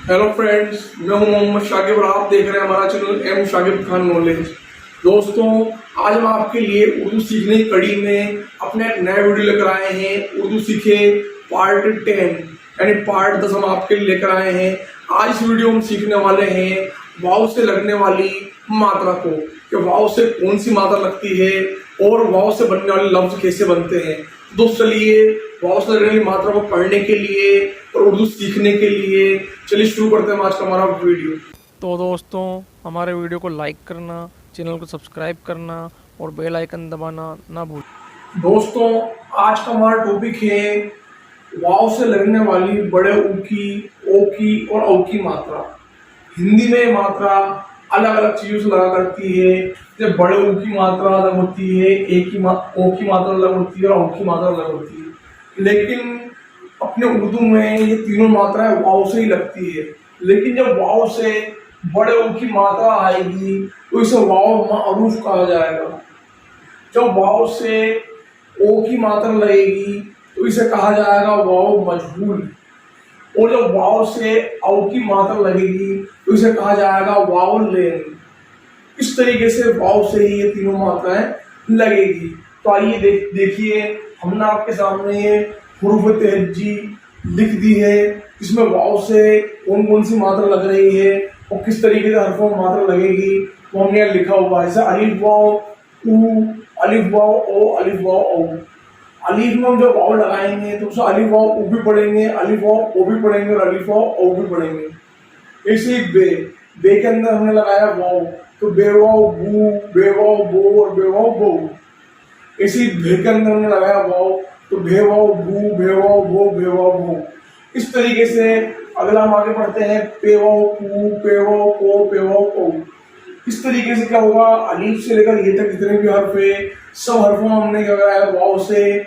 Hello friends, मैं हूं मोहम्मद शाकिब और आप देख रहे हैं हमारा channel M Shakib Khan knowledge. दोस्तों, आज हम आपके लिए उर्दू सीखने की कड़ी में अपने एक नया वीडियो लेकर आए हैं। उर्दू सीखे पार्ट 10 यानी पार्ट 10 हम आपके लिए लेकर आए हैं। आज इस वीडियो में हम सीखने वाले हैं वाव से लगने वाली मात्रा को, कि वाव से कौन सी मात्रा लगती है और वाव से बनने वाले लफ्ज कैसे बनते हैं। दोस्त चलिए वाव से लगने वाली मात्रा को पढ़ने के लिए और उर्दू सीखने के लिए चलिए शुरू करते हैं आज का हमारा वीडियो। तो दोस्तों, हमारे वीडियो को लाइक करना, चैनल को सब्सक्राइब करना और बेल आइकन दबाना ना भूलें। दोस्तों, आज का हमारा टॉपिक है वाव से लगने वाली बड़े ऊ की, ओ की और औ की मात्रा। हिंदी में मात्रा अलग अलग चीजों से लगा करती है। जैसे बड़े ऊ की मात्रा अलग होती है, ओ की मात्रा अलग होती है और औ की मात्रा अलग होती है। लेकिन अपने उर्दू में ये तीनों मात्राएं वाव से ही लगती है। लेकिन जब वाव से बड़े ऊ की मात्रा आएगी तो इसे वाव मारूफ कहा जाएगा। जब वाव से ओ की मात्रा लगेगी तो इसे कहा जाएगा वाव मजहूल। और जब वाव से औ की मात्रा लगेगी तो इसे कहा जाएगा वाव लेन। इस तरीके से वाव से ही ये तीनों मात्राएं लगेगी। तो आइए देखिए, हमने आपके सामने ये हुरूफ तहज्जी लिख दी है। इसमें वाव से कौन कौन सी मात्रा लग रही है और किस तरीके से हरफों में मात्रा लगेगी वो हमने यहाँ लिखा हुआ है। जैसे अलिफ वाव ऊ, अलिफ वाव ओ, अलिफ वाव औ। अलिफ में हम जब वाव लगाएंगे तो उसे अलिफ वाव ऊ भी पढ़ेंगे, अलिफ वाव ओ भी पढ़ेंगे और अलिफ वाव औ भी पढ़ेंगे। इसी बे के अंदर हमने लगाया वाव, तो बेवाव बू, बेवाव बो और बेवाव बो। इसी भे के अंदर हमने लगाया वाव, तो भेवाव बू, भेवाव बो, भेवाव बो। इस तरीके से अगला हम आगे पढ़ते हैं पेवाव पू, पेवाव को, पेवाव को। इस तरीके से क्या होगा, अलीफ से लेकर ये तक जितने भी हर्फ है सब हर्फों में हमने क्या कराया, वाव से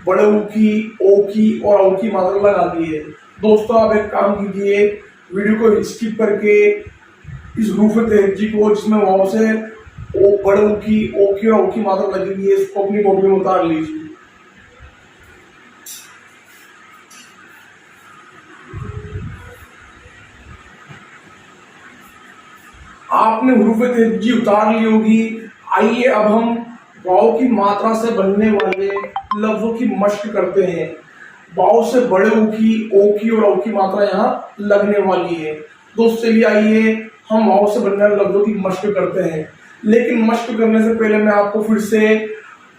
बड़े ऊ की, ओ की और औ की मात्रा लगा दी है। दोस्तों, आप एक काम कीजिए, वीडियो को स्किप करके इस हुरूफ तहज्जी को जिसमें वाव से ओ बड़े ऊ की, ओ की और औ की मात्रा लगी है इसको अपनी कॉपी में उतार लीजिए। आपने हुरूफ तहज्जी उतार ली होगी। आइए अब हम वाव की मात्रा से बनने वाले लफ्जों की मश्क करते हैं। वाव से बड़े ऊ की, ओ की और औ की मात्रा यहाँ लगने वाली है। दोस्त चलिए आइए हम वाव से बनने वाले लफ्जों की मश्क करते हैं। लेकिन मश्क करने से पहले मैं आपको फिर से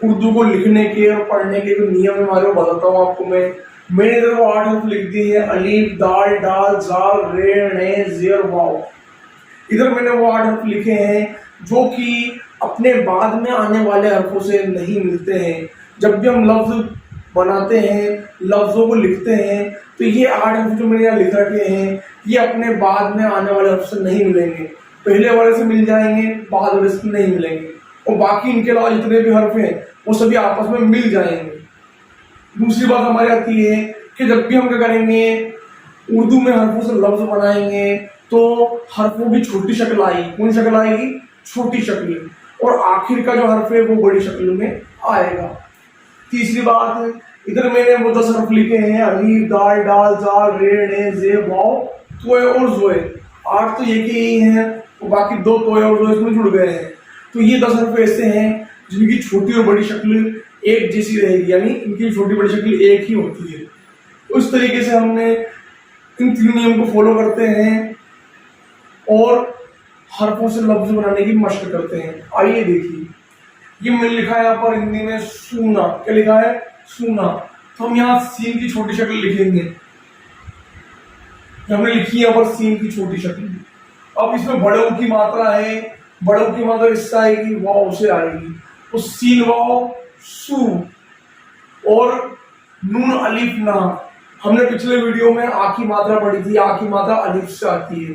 उर्दू को लिखने के और पढ़ने के जो नियम है हमारे वो बताता हूँ आपको। मैंने इधर वो 8 हर्फ लिख दिए हैं, अलीफ, दाल, डाल, जाल, रे, णे, ज़ेर, वाव। इधर मैंने वो 8 हर्फ लिखे हैं जो कि अपने बाद में आने वाले हर्फों से नहीं मिलते हैं। जब भी हम लफ्ज बनाते हैं, लफ्जों को लिखते हैं, तो ये 8 हर्फ जो मैंने यहाँ लिख रखे हैं ये अपने बाद में आने वाले हर्फ से नहीं मिलेंगे। पहले वाले से मिल जाएंगे, बाद वाले से नहीं मिलेंगे। और बाकी इनके अलावा जितने भी हर्फ हैं वो सभी आपस में मिल जाएंगे। दूसरी बात हमारी आती है कि जब भी हम क्या करेंगे, उर्दू में हर्फों से लफ्ज बनाएंगे तो हर्फों की छोटी शक्ल आएगी। कौन शक्ल आएगी? छोटी शक्ल। और आखिर का जो हर्फ है वो बड़ी शक्ल में आएगा। तीसरी बात, इधर मैंने वो 10 हर्फ लिखे हैं, अलीफ, दाल, डाल, जाल, रे, णे, जे, वाव, तोय और जोए। 8 तो ये के ही हैं और बाकी 2 तोय और जोए इसमें जुड़ गए हैं। तो ये 10 हर्फ ऐसे हैं जिनकी छोटी और बड़ी शक्ल एक जैसी रहेगी, यानी इनकी छोटी बड़ी शक्ल एक ही होती है। उस तरीके से हमने इन 3 नियम को फॉलो करते हैं और हरफों से लफ्ज बनाने की मशक करते हैं। आइए देखिए, ये मैंने लिखा है यहाँ पर हिंदी में सूना। क्या लिखा है? सूना। तो हम यहाँ सीन की छोटी शक्ल लिखेंगे। हमने लिखी है यहाँ पर सीन की छोटी शक्ल। अब इसमें बड़े ऊ की मात्रा है, बड़े ऊ की मात्रा इससे आएगी, वाव से आएगी। तो सीन वाव सू और नून अलिफ ना। हमने पिछले वीडियो में आ की मात्रा पढ़ी थी, आ की मात्रा अलिफ से आती है।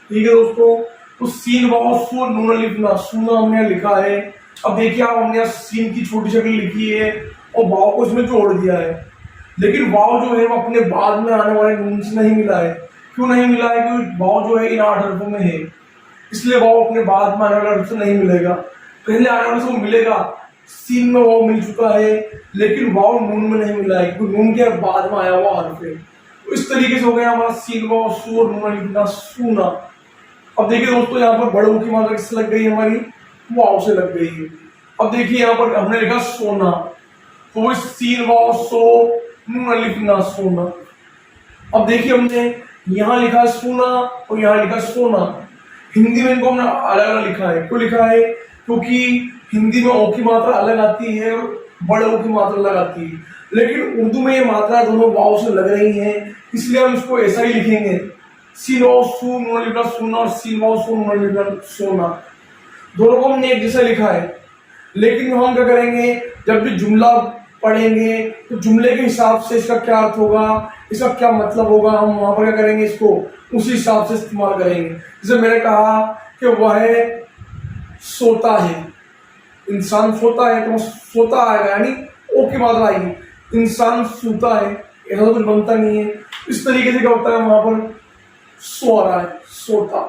ठीक है दोस्तों, तो सीन वाव सू नून अलिफ ना, सूना हमने लिखा है। अब देखिए आप, हमने सीन की छोटी शक्ल लिखी है और वाव को इसमें जोड़ दिया है। लेकिन वाव जो है वो अपने बाद में आने वाले नून से नहीं मिला है। क्यों नहीं मिला है? क्योंकि वाव जो है इन 8 हर्फों में है, इसलिए वाव अपने बाद में आने वाले हर्फ से नहीं मिलेगा। पहले आने वाले से वो मिलेगा। सीन में वाव मिल चुका है लेकिन वाव नून में नहीं मिला है, क्योंकि नून के बाद में आया हुआ हर्फ है। तो इस तरीके से हो गया हमारा सीन वाव सू और नून लिखना सूना। अब देखिए दोस्तों यहाँ पर बड़ों की मात्रा किससे लग गई हमारी, वाव से लग गई है। अब देखिए यहाँ पर हमने लिखा सोना, तो वो सीन वाव सो नून लिखना सोना। अब देखिए हमने यहाँ लिखा सोना और यहाँ लिखा सोना। हिंदी में इनको हमने अलग अलग लिखा है। क्यों लिखा है, क्योंकि हिंदी में ओ की मात्रा अलग आती है और बड़े ओ की मात्रा अलग आती है, लेकिन उर्दू में ये मात्रा दोनों वाव से लग रही है, इसलिए हम इसको ऐसा ही लिखेंगे, सीन वाव सू नून लिखना सोना और सीन वाव सू नून लिखना सोना। दोनों को हमने एक जैसा लिखा है, लेकिन हम क्या करेंगे, जब भी जुमला पढ़ेंगे तो जुमले के हिसाब से इसका क्या अर्थ होगा, इसका क्या मतलब होगा, हम वहां पर क्या करेंगे, इसको उसी हिसाब से इस्तेमाल करेंगे। जैसे मैंने कहा कि वह सोता है, इंसान सोता है तो सोता आएगा, यानी ओ की मात्रा आएगी। इंसान सोता है, ऐसा तो कुछ बनता नहीं है। इस तरीके से क्या होता है, वहां पर सो रहा है, सोता।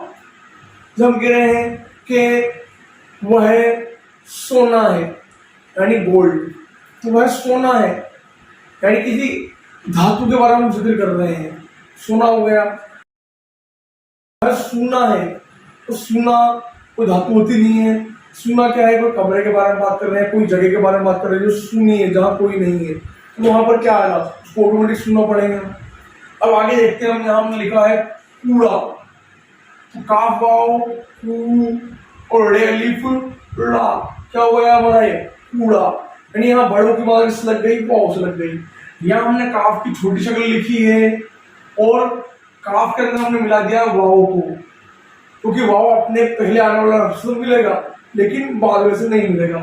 जब हम कह रहे हैं कि वह सोना है यानी गोल्ड, तो वह सोना है यानी किसी धातु के बारे में हम जिक्र कर रहे हैं, सोना हो गया। वह सूना है, तो सूना कोई धातु होती नहीं है। सूना क्या है, कोई कमरे के बारे में बात कर रहे हैं, कोई जगह के बारे में बात कर रहे हैं जो सूनी है, जहां कोई नहीं है, तो वहां पर क्या आएगा, उसको ऑटोमेटिक सुनना पड़ेगा। अब आगे देखते हैं, हम यहाँ हमने लिखा है कूड़ा, तो काफ वाव कू और रे अलिफ ला, क्या हो गया हमारा ये कूड़ा, यानी यहाँ बड़ों की मात्रा किससे लग गई, वाव से लग गई। यहाँ हमने काफ की छोटी शक्ल लिखी है और काफ के अंदर हमने मिला दिया वाव को, क्योंकि वाव अपने पहले आने वाला हर्फ से मिलेगा लेकिन बाद में से नहीं मिलेगा।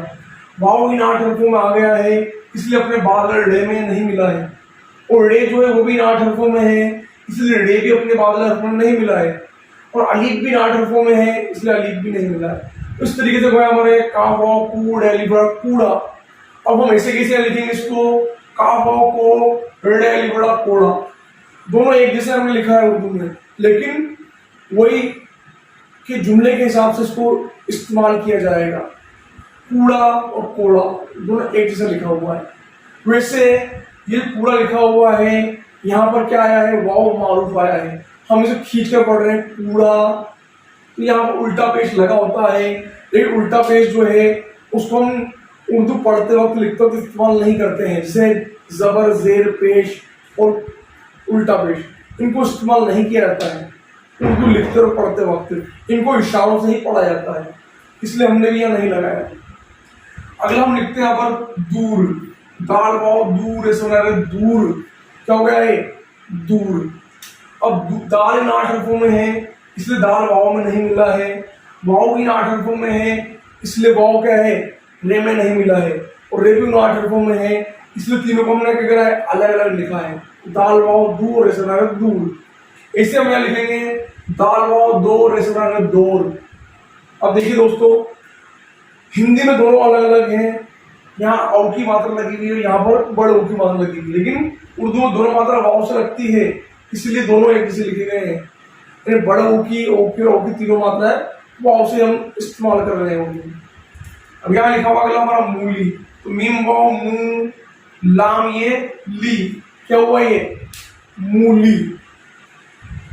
वाव इन 8 हर्फों में आ गया है, इसलिए अपने बाद वाले रे में नहीं मिला है, और रे जो है वो भी इन 8 हर्फों में है, इसलिए रे भी अपने बाद वाले हर्फों में नहीं मिला है, और अलीफ भी 8 हर्फों में है, इसलिए अलीफ भी नहीं मिला है। इस तरीके से गया हमारे काफ वाव कूड़ अलीफ कूड़ा। अब हम ऐसे कैसे लिखेंगे इसको, काफ वाव को रे अलीफ कोड़ा, दोनों एक जैसे हमने लिखा है उर्दू में, लेकिन वही कि जुमले के हिसाब से इसको इस्तेमाल किया जाएगा। कूड़ा और कोड़ा दोनों एक जैसा लिखा हुआ है। वैसे ये कूड़ा लिखा हुआ है, यहाँ पर क्या आया है, वाव मारूफ आया है, हम इसे खींच कर पढ़ रहे हैं कूड़ा, तो यहाँ पर उल्टा पेश लगा होता है, लेकिन उल्टा पेश जो है उसको हम उर्दू पढ़ते वक्त लिखते वक्त इस्तेमाल नहीं करते हैं। जैसे जबर जेर पेश और उल्टा पेश, इनको इस्तेमाल नहीं किया जाता है उर्दू लिखते और पढ़ते वक्त, इनको इशारों से ही पढ़ा जाता है, इसलिए हमने भी यहाँ नहीं लगाया। अगला हम लिखते हैं यहाँ पर दूर, दाल वाव दूर, ऐसे बना रहे दूर, क्या हो गया ये दूर। अब दाल इन 8 हर्फों में है, इसलिए दाल वाव में नहीं मिला है, वाव इन 8 हर्फों में है, इसलिए वाव क्या है, रे में नहीं मिला है, और रे भी इन 8 हर्फों में है, इसलिए तीनों को हमने क्या करा है, अलग अलग लिखा है, दाल वाव दूर, ऐसे बना रहे दूर। ऐसे हम यहाँ लिखेंगे दाल वाव दौर, ऐसे बना रहे दौर। अब देखिए दोस्तों, हिंदी में दोनों अलग अलग हैं, यहाँ औ की मात्रा लगी हुई है, यहाँ पर बड़ ओ की मात्रा लगी हुई है, लेकिन उर्दू में दोनों मात्रा वाव से लगती है, इसलिए दोनों एक जैसे लिखे गए हैं। बड़ ओ की और ओ की तीनों मात्रा है वाव से हम इस्तेमाल कर रहे हैं उर्दू। अब यहाँ लिखा हुआ अगला हमारा मूली, तो मीम वाव मू लाम ये ली, क्या हुआ ये मूली।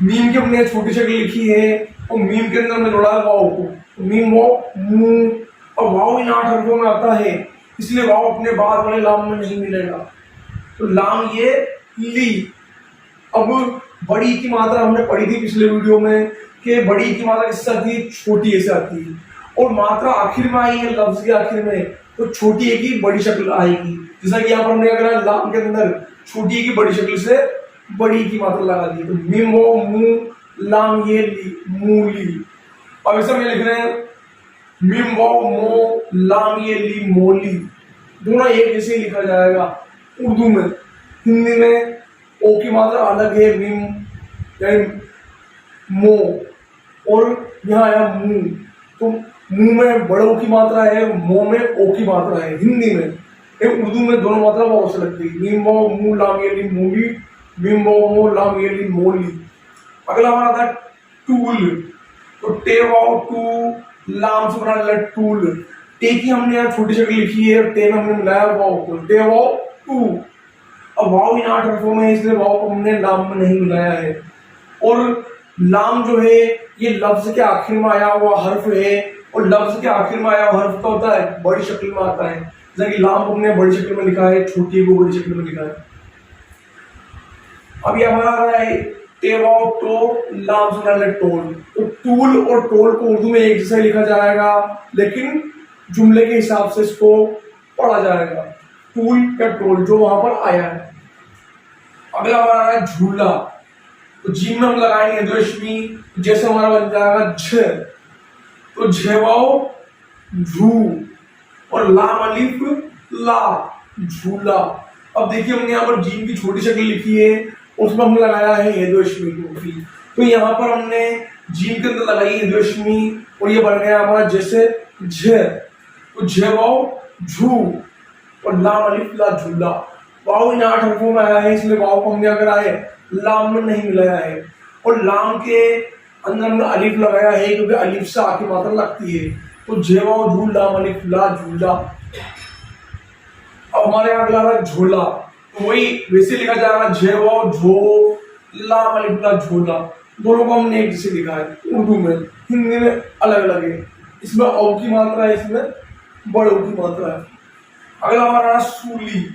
मीम की हमने छोटी शक्ल लिखी है और मीम के अंदर हमने जोड़ा है वाव को, तो मीम वाव मू, और वाव इन 8 हर्फों में आता है, इसलिए वाव अपने बाद वाले लाम में नहीं मिलेगा, तो लाम ये ली। अब बड़ी की मात्रा हमने पढ़ी थी पिछले वीडियो में कि बड़ी की मात्रा किससे आती है, छोटी ए से आती है, और मात्रा आखिर में आई है लफ्ज के आखिर में, तो छोटी ए की बड़ी शक्ल आएगी। जैसा कि यहाँ पर हमने क्या करा, लाम के अंदर छोटी ए की बड़ी शक्ल से बड़ी की मात्रा लगा दी, तो मीम वो मू लाम ये ली मूली। अब ऐसा में लिख रहे हैं मीम वाव मो लाम ये ली मोली, दोनों एक जैसे लिखा जाएगा उर्दू में। हिंदी में ओ की मात्रा अलग है, मीम यानी मो, और यहाँ आया मुंह, तो मुंह में बड़ों की मात्रा है, मो में ओ की मात्रा है हिंदी में, उर्दू में दोनों मात्रा वाव से लगती है, मीम वाव मू लाम ये ली मूली, मीम वाव मो लाम ये ली मोली। अगला हमारा था टूल, तो टे वाव टू लाम से बना लिया टूल, टे की हमने यहाँ छोटी शक्ल लिखी है, टे में हमने मिलाया वाव को, टे वाव टू। अब वाव इन 8 हरफों में, इसलिए वाव को हमने लाम में नहीं मिलाया है। और लाम जो है ये लफ्ज के आखिर में आया हुआ हर्फ है, और लफ्ज के आखिर में आया हुआ हर्फ का होता है बड़ी शक्ल में आता है। जैसे कि लाम को हमने बड़ी शक्ल में लिखा है, छोटी को बड़ी शक्ल में लिखा है। अब ये हमारा आ रहा है टेवाव तो लाम से डाले टोल। तो टूल और टोल को उर्दू में एक जैसा लिखा जाएगा, लेकिन जुमले के हिसाब से इसको पढ़ा जाएगा, टूल या टोल जो वहां पर आया है। अगला हमारा आ रहा है झूला। तो जीम में हम लगाएंगे द्विशमी, जैसे हमारा बन जाएगा झ, तो झेवाओ झू, और लाम अलिफ ला, झूला। अब देखिए हमने यहाँ पर जीम की छोटी शक्ल लिखी है, उसमें हमने लगाया है हेदोशमी टोपी। तो यहाँ पर हमने जीम के अंदर लगाई हेदोशमी, और ये बन गया हमारा जैसे झ, तो झेवाओ झू, और लाम अलिफ ला, झूला। वाव इन 8 हरफों में आया है, इसलिए वाव को हमने अगर आए लाम में नहीं मिलाया है। और लाम के अंदर हमने अलिफ लगाया है, क्योंकि अलिफ से आखिर मात्रा लगती है। तो झेवाओ झू, लाम अलिफ ला, झूला। अब हमारे यहाँ अगला रहा झोला। तो वही वैसे लिखा जा रहा है झेवाओ झो, लाम अलिफ ला, झोला। दोनों को हमने एक जैसे लिखा है उर्दू में, हिंदी में अलग अलग है। इसमें औ की मात्रा है, इसमें बड़े की मात्रा है। अगला हमारा सूली।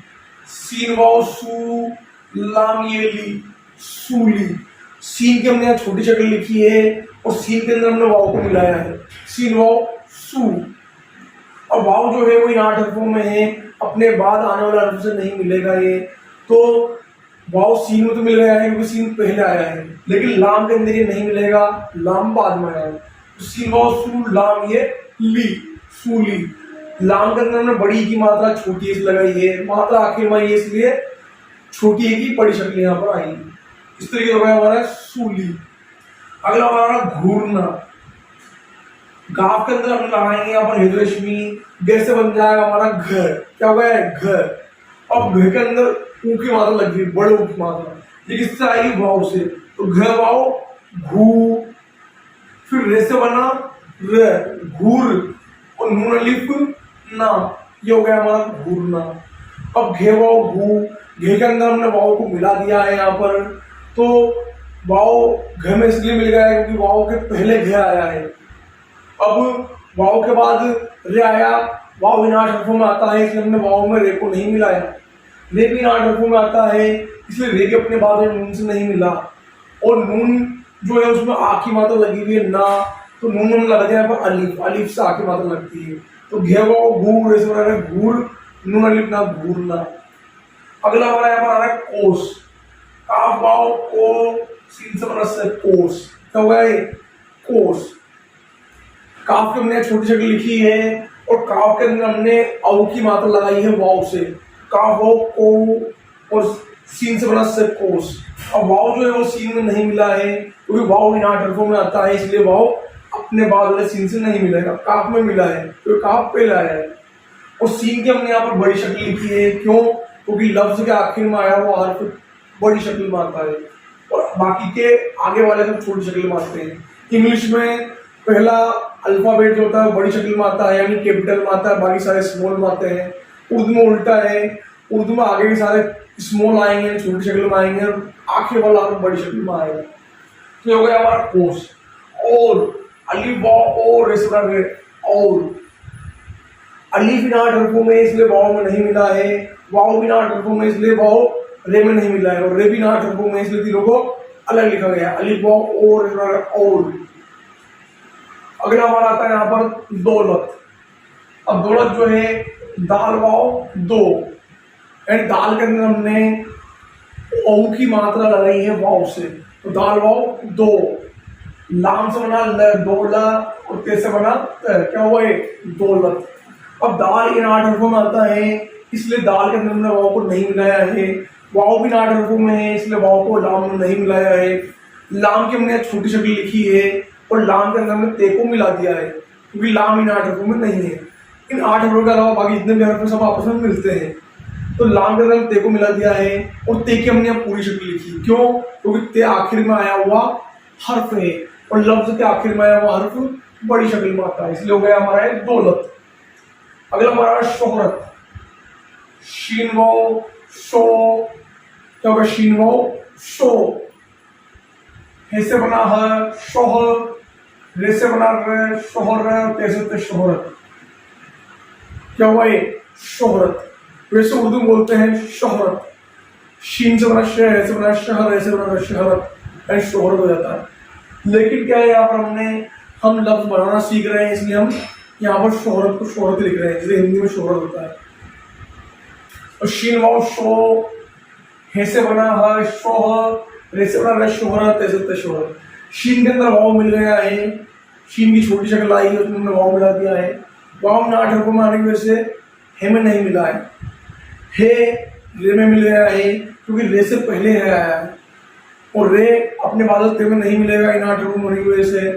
सीन वाओ सू, लाम ये ली, सूली। सीन के हमने यहाँ छोटी शक्ल लिखी है, और सीन के अंदर हमने वाव को मिलाया है, सीन वाओ सू। और वाव जो है वो इन 8 हरफों में है, अपने बाद आने वाला हरफ से नहीं मिलेगा ये। तो वाव सीन में तो मिल गया है, क्योंकि सीन पहले आया है, लेकिन लाम के अंदर ये नहीं मिलेगा, लाम बाद में आया है। तो सीन वाओ सू, लाम ये ली, सूली। लाम के अंदर हमने बड़ी की मात्रा छोटी से लगाई है, मात्रा आखिर में आई है, इसलिए छोटी है की बड़ी शक्ल यहाँ पर आई। इस तरीके से हमारा सूली। अगला हमारा घूरना। गाफ के अंदर हम लगाएंगे यहाँ पर हेदरेशमी, जैसे बन जाएगा हमारा घर। क्या हो गया घर। अब घर के अंदर ऊ की मात्रा लगी, बड़े ऊ की मात्रा, ये किससे आएगी वाव से। तो घर वाव घू, फिर रे से बना र, घूर, और नून अलिफ ना, ये हो गया हमारा घूरना। अब घे वाव घू, घे के अंदर हमने वाव को मिला दिया है यहाँ पर। तो वाव घ में इसलिए मिल गया है क्योंकि वाव के पहले घ आया है। अब वाव के बाद रे आया, वाव इन 8 हरफों में आता है, इसलिए हमने वाव में रे को नहीं मिलाया। रे भी इन 8 हरफों में आता है, इसलिए रे के अपने बाद नून से नहीं मिला। और नून जो है उसमें आ की मात्रा लगी हुई है ना, तो नून में लग जाए पर अलिफ, अलिफ से आ की मात्रा लगती है। तो घे वाव घूर, ऐसे बना है घूर, नून अलिफ ना, घूरना। अगला हमारा यहाँ पर आ रहा है कोस। काफ वाव को, सीन से बना से कोस। क्या हुआ है कोस। काफ के हमने छोटी शक्ल लिखी है, और काफ के अंदर हमने औ की मात्रा लगाई है वाव से। काफ वाव को, और सीन से बना से कोस। अब वाव जो है वो सीन में नहीं मिला है, क्योंकि वाव इन 8 हरफों में आता है, इसलिए वाव अपने बाद वाले सीन से नहीं मिलेगा, काफ में मिला है, तो काफ पहले आया है। और सीन की हमने यहाँ पर बड़ी शक्ल लिखी है, क्यों, क्योंकि लफ्ज के आखिर में आया हुआ हर्फ बड़ी शक्ल में आता है, और बाकी के आगे वाले सब छोटी शक्ल में आते हैं। इंग्लिश में पहला अल्फाबेट जो होता है बड़ी शक्ल में आता है, यानी कैपिटल में आता है, बाकी सारे स्मॉल में आते हैं। उर्दू में उल्टा है, उर्दू में आगे के सारे स्मॉल आएंगे, छोटी शक्ल में आएंगे, और आखिर वाला बड़ी शक्ल में आएगा। तो हो गया हमारा कोस। और अलिफ वाव और और अलिफ इन 8 हरफों में, इसलिए वाव में नहीं मिला है। वाव इन 8 हरफों में, इसलिए वाव रे में नहीं मिला है। और रे भी इन 8 हरफों में, इसलिए तीनों को अलग लिखा गया, अलिफ वाव और। अगला हमारा आता है यहाँ पर दौलत। अब दौलत जो है दाल वाव दो, यानी दाल के अंदर हमने औ की मात्रा लगाई है वाव से, तो दाल वाव दो। लाम से बना दौला, और ते से बना क्या हुआ है दौलत। अब दाल इन 8 हरफों में आता है, इसलिए दाल के अंदर हमने वाव को नहीं मिलाया है। वाव भी 8 हरफों में है, इसलिए वाव को लाम में नहीं मिलाया है। लाम की हमने छोटी शक्ल लिखी है, और लाम के अंदर हमने ते को मिला दिया है, क्योंकि लाम इन 8 हरफों में नहीं है। इन 8 हरफों के अलावा बाकी जितने भी हरफ सब आपस में मिलते हैं। तो लाम के अंदर ते को मिला दिया है, और ते की हमने पूरी शक्ल लिखी, क्यों, क्योंकि ते आखिर में आया हुआ हर्फ है, और लफ्ज के आखिर में आया हुआ हर्फ बड़ी शक्ल में आता है, इसलिए हो गया हमारा है दौलत। अगला हमारा शोहरत। शीन वाव शो, क्या होगा शीन वाव शो, हे से बना है शोहर, रे से बना रे शोहरत, ते से शोहरत, क्या हुआ ये शोहरत। वैसे उर्दू में बोलते हैं शोहरत, शीन से बना शहर, ऐसे बना शहर, ऐसे बना शहरत, ऐसे शोहरत हो जाता है। लेकिन क्या है यहाँ पर हम लफ्ज बनाना सीख रहे हैं, इसलिए हम यहाँ पर शोहरत को शोहरत लिख रहे हैं, जैसे हिंदी में शोहरत होता है। और शीन वाव शो, हे से बना है शोहर, रे से बना रे शोहरत, ऐसे शोहरत। शीन के अंदर वाव मिल गया है, शीन की छोटी शक्ल आई है, उसमें हमने वाव मिला दिया है। वाव 8 हरफों में आने की वजह से हे में नहीं मिला है, हे रे में मिल गया है, क्योंकि रे से पहले है आया है, और रे अपने बादल ते में नहीं मिलेगा इन 8 हरफों होने की वजह से।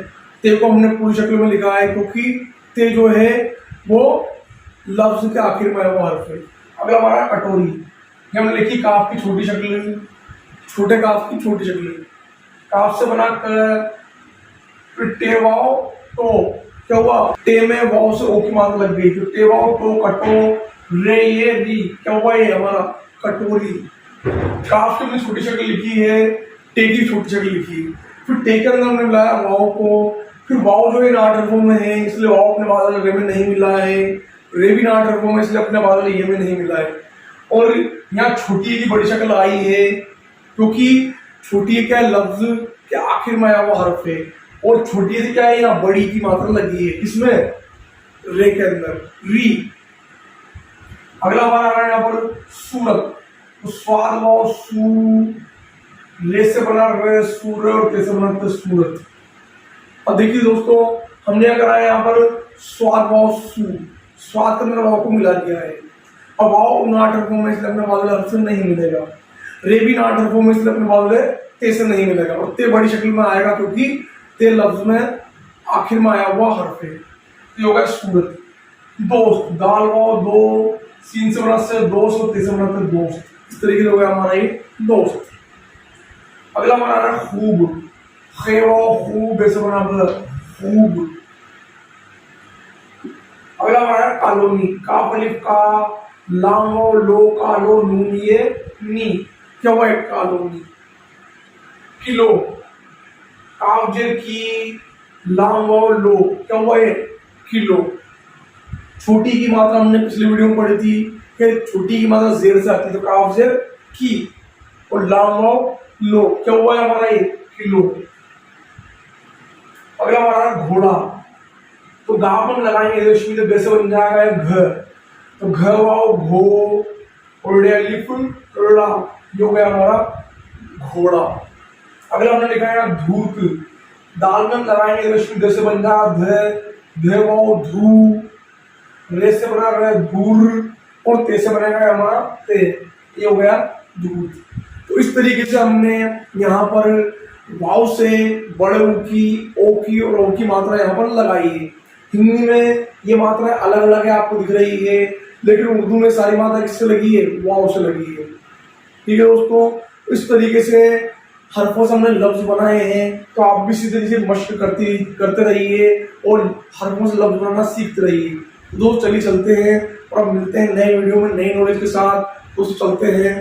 ते को हमने पूरी शक्ल में लिखा है, क्योंकि ते जो है वो लफ्ज के आखिर में है, वो हर्फ है। अगला हमारा कटोरी, ये हमने लिखी काफ की छोटी शक्ल, छोटे काफ की छोटी शक्ल, काफ से बना कर टे वाव तो, क्या हुआ टे में वाव से ओ की मात्रा लग गई, तो टे वाव तो कटो रे ये री, क्या हुआ ये हमारा कटोरी। काफ की हमने छोटी शक्ल लिखी है, टे की छोटी शक्ल लिखी, फिर टे के अंदर हमने मिलाया वाव को, फिर वाव जो है 8 हरफों में है, इसलिए वाव अपने बादल रे में नहीं मिला है, रे भी 8 हरफों में, इसलिए अपने बादल ये में नहीं मिला है। और यहाँ छोटी की बड़ी शक्ल आई है, क्योंकि छोटी क्या है लफ्ज के आखिर में आया वो हर्फ है, और छोटी से क्या है यहाँ बड़ी की मात्रा लगी है, किसमें रे के अंदर री। अगला हमारा आ रहा है यहाँ पर सूरत, तो स्वाद वाव सू, ले से बना रे सूर, और ते से बना सूरत। अब देखिए दोस्तों हमने क्या करा है यहाँ पर स्वाद वाव सू, स्वाद के अंदर वाव को मिला दिया है, और वाव 8 हरफों में, इसलिए अपने बादल हर्फ से नहीं मिलेगा, रे भी 8 हरफों में, इसलिए अपने बादल ते से नहीं मिलेगा, और ते बड़ी शक्ल में आएगा, क्योंकि ते लफ्ज में आखिर में आया हुआ हर्फ है। ये होगा सूरत। दोस्त, दाल वाव दो, सीन से बना से दोस्त, और ते से बना दोस्त, इस तरीके से हो गया हमारा ये दोस्त। अगला हमारा आ रहा है खूब, खे वाव खूब, ऐसे बना खूब। अगला हमारा है कॉलोनी, काफ अलिफ का, लाम वाव लो, कालो नून ये नी, क्या हुआ है कॉलोनी। किलो, काफ जेर की, लाम वाव लो, क्या हुआ है किलो। छोटी की मात्रा हमने पिछली वीडियो में पढ़ी थी कि छोटी की मात्रा जेर से आती है, तो काफ जेर की और लाम वाव लो, क्या हुआ है हमारा ये किलो। अगला हमारा घोड़ा, तो गांव हम लगाएंगे रेशमी, तो वैसे बन जाएगा घर, तो घर वाव घो, और अलिफ ड़ा, ये हो गया हमारा घोड़ा। अगला हमने लिखा है धूत, दाल में हम लगाएंगे रेशमी, जैसे बन जाएगा ध वाव धू, रे से बना रहा है धूर, और ते से बनेगा हमारा ते, ये हो गया दूध। तो इस तरीके से हमने यहाँ पर वाव से बड़े ऊ की, ओ की और ओ की मात्रा यहाँ पर लगाई है। हिंदी में ये मात्रा अलग अलग है, आपको दिख रही है, लेकिन उर्दू में सारी मात्रा किससे लगी है, वाव से लगी है। ठीक है दोस्तों, इस तरीके से हरफों से हमने लफ्ज बनाए हैं, तो आप भी इसी तरीके से मशक करते रहिए और हरफों से लफ्ज बनाना सीखते रहिए। दोस्त चलिए चलते हैं और अब मिलते हैं नए वीडियो में नई नॉलेज के साथ। दोस्तों चलते हैं।